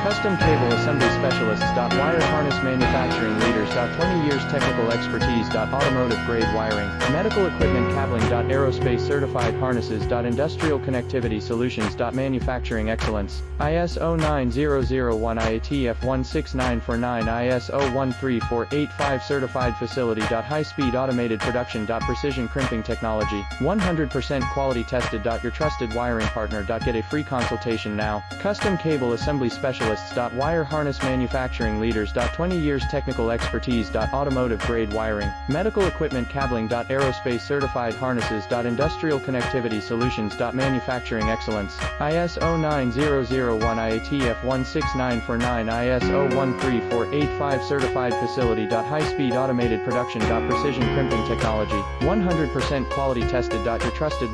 Custom Cable Assembly Specialists. Wire Harness Manufacturing Leaders. 20 years technical expertise. Automotive grade wiring, medical equipment cabling. Aerospace certified harnesses. Industrial connectivity solutions. Manufacturing excellence. ISO 9001 IATF 16949 ISO 13485 certified facility. High speed automated production. Precision crimping technology, 100% quality tested. Your trusted wiring partner. Get a free consultation now. Custom Cable Assembly Specialists. Wire Harness Manufacturing Leaders. 20 years technical expertise. Automotive grade wiring, medical equipment cabling. Aerospace certified harnesses. Industrial connectivity solutions. Manufacturing excellence. ISO 9001 IATF 16949 ISO 13485 certified facility. High speed automated production. Precision crimping technology, 100% quality tested. Your trusted